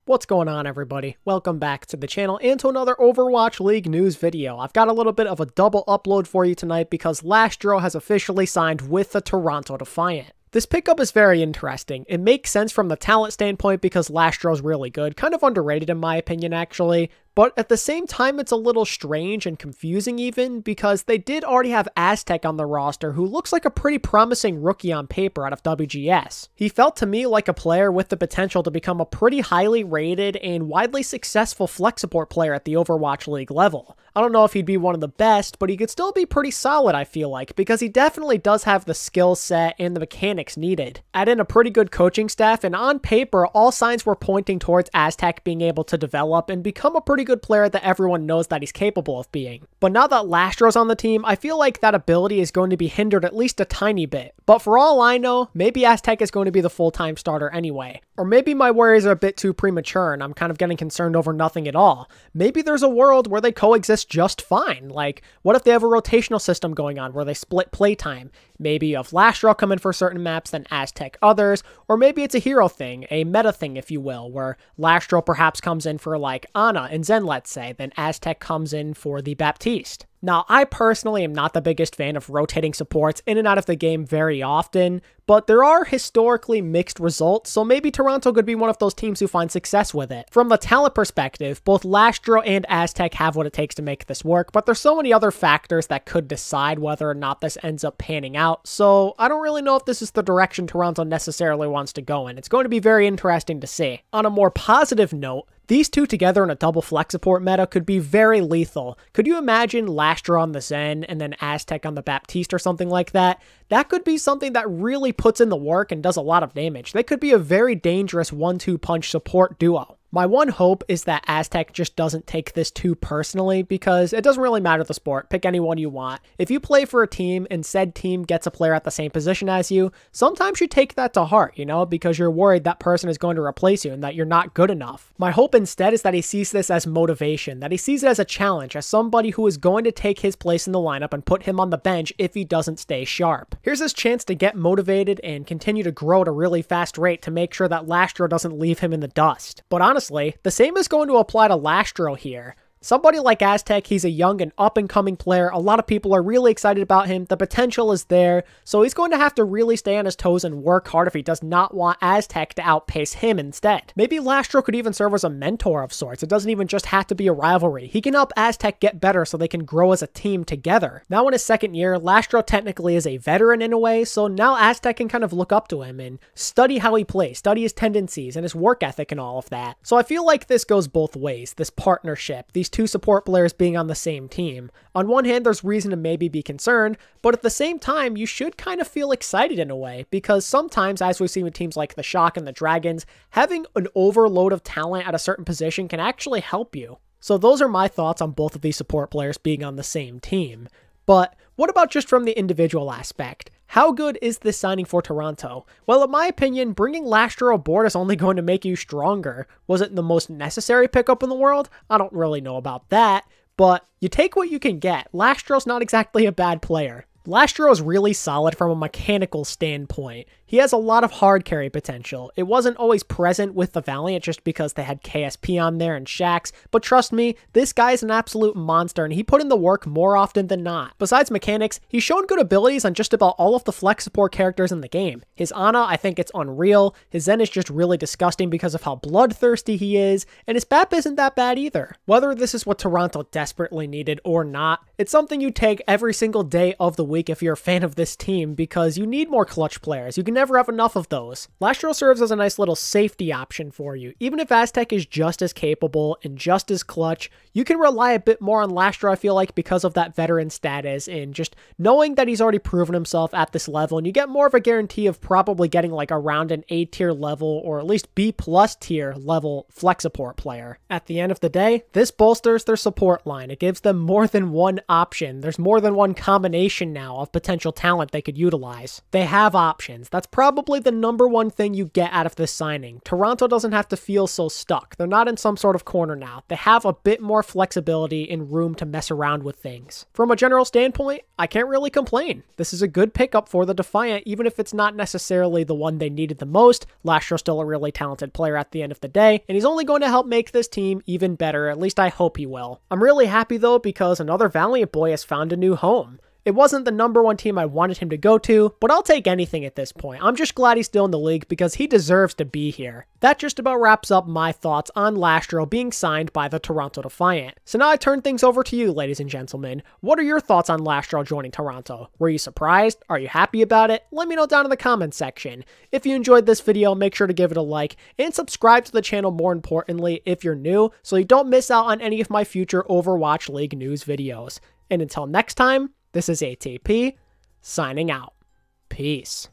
What's going on, everybody? Welcome back to the channel and to another Overwatch League news video. I've got a little bit of a double upload for you tonight because Lastro has officially signed with the Toronto Defiant. This pickup is very interesting. It makes sense from the talent standpoint because Lastro's really good, kind of underrated in my opinion actually, but at the same time it's a little strange and confusing even because they did already have Aztec on the roster who looks like a pretty promising rookie on paper out of WGS. He felt to me like a player with the potential to become a pretty highly rated and widely successful flex support player at the Overwatch League level. I don't know if he'd be one of the best, but he could still be pretty solid I feel like because he definitely does have the skill set and the mechanics needed. Add in a pretty good coaching staff and on paper all signs were pointing towards Aztec being able to develop and become a pretty good player that everyone knows that he's capable of being. But now that Lastro's on the team, I feel like that ability is going to be hindered at least a tiny bit. But for all I know, maybe Aztec is going to be the full-time starter anyway. Or maybe my worries are a bit too premature and I'm kind of getting concerned over nothing at all. Maybe there's a world where they coexist just fine. Like, what if they have a rotational system going on where they split playtime? Maybe of Lastro come in for certain maps, then Aztec others, or maybe it's a hero thing, a meta thing if you will, where Lastro perhaps comes in for like Ana and Zen, let's say, then Aztec comes in for the Baptiste. Now, I personally am not the biggest fan of rotating supports in and out of the game very often, but there are historically mixed results, so maybe Toronto could be one of those teams who find success with it. From the talent perspective, both Lastro and Aztec have what it takes to make this work, but there's so many other factors that could decide whether or not this ends up panning out, so I don't really know if this is the direction Toronto necessarily wants to go in. It's going to be very interesting to see. On a more positive note, these two together in a double flex support meta could be very lethal. Could you imagine Lastro on the Zen and then Aztec on the Baptiste or something like that? That could be something that really puts in the work and does a lot of damage. They could be a very dangerous 1-2 punch support duo. My one hope is that Aztec just doesn't take this too personally because it doesn't really matter the sport. Pick anyone you want. If you play for a team and said team gets a player at the same position as you, sometimes you take that to heart, you know, because you're worried that person is going to replace you and that you're not good enough. My hope instead is that he sees this as motivation, that he sees it as a challenge, as somebody who is going to take his place in the lineup and put him on the bench if he doesn't stay sharp. Here's his chance to get motivated and continue to grow at a really fast rate to make sure that Lastro doesn't leave him in the dust. But honestly, the same is going to apply to Lastro here. Somebody like Aztec, he's a young and up-and-coming player. A lot of people are really excited about him. The potential is there, so he's going to have to really stay on his toes and work hard if he does not want Aztec to outpace him instead. Maybe Lastro could even serve as a mentor of sorts. It doesn't even just have to be a rivalry. He can help Aztec get better so they can grow as a team together. Now in his second year, Lastro technically is a veteran in a way, so now Aztec can kind of look up to him and study how he plays, study his tendencies and his work ethic and all of that. So I feel like this goes both ways, this partnership, these two support players being on the same team. On one hand, there's reason to maybe be concerned, but at the same time, you should kind of feel excited in a way, because sometimes, as we've seen with teams like the Shock and the Dragons, having an overload of talent at a certain position can actually help you. So those are my thoughts on both of these support players being on the same team. But what about just from the individual aspect? How good is this signing for Toronto? Well, in my opinion, bringing Lastro aboard is only going to make you stronger. Was it the most necessary pickup in the world? I don't really know about that, but you take what you can get. Lastro's not exactly a bad player. Lastro is really solid from a mechanical standpoint. He has a lot of hard carry potential. It wasn't always present with the Valiant just because they had KSP on there and Shax, but trust me, this guy is an absolute monster and he put in the work more often than not. Besides mechanics, he's shown good abilities on just about all of the flex support characters in the game. His Ana, I think it's unreal. His Zen is just really disgusting because of how bloodthirsty he is, and his Bap isn't that bad either. Whether this is what Toronto desperately needed or not, it's something you take every single day of the week if you're a fan of this team because you need more clutch players. You can never have enough of those. Lastro serves as a nice little safety option for you. Even if Aztec is just as capable and just as clutch, you can rely a bit more on Lastro, I feel like, because of that veteran status and just knowing that he's already proven himself at this level, and you get more of a guarantee of probably getting like around an A tier level or at least B+ tier level flex support player. At the end of the day, this bolsters their support line. It gives them more than one option. There's more than one combination now now of potential talent they could utilize. They have options. That's probably the #1 thing you get out of this signing. Toronto doesn't have to feel so stuck. They're not in some sort of corner now. They have a bit more flexibility and room to mess around with things. From a general standpoint, I can't really complain. This is a good pickup for the Defiant, even if it's not necessarily the one they needed the most. Lastro's still a really talented player at the end of the day, and he's only going to help make this team even better. At least I hope he will. I'm really happy though because another Valiant boy has found a new home. It wasn't the #1 team I wanted him to go to, but I'll take anything at this point. I'm just glad he's still in the league because he deserves to be here. That just about wraps up my thoughts on Lastro being signed by the Toronto Defiant. So now I turn things over to you, ladies and gentlemen. What are your thoughts on Lastro joining Toronto? Were you surprised? Are you happy about it? Let me know down in the comments section. If you enjoyed this video, make sure to give it a like and subscribe to the channel more importantly if you're new so you don't miss out on any of my future Overwatch League news videos. And until next time, this is ATP, signing out. Peace.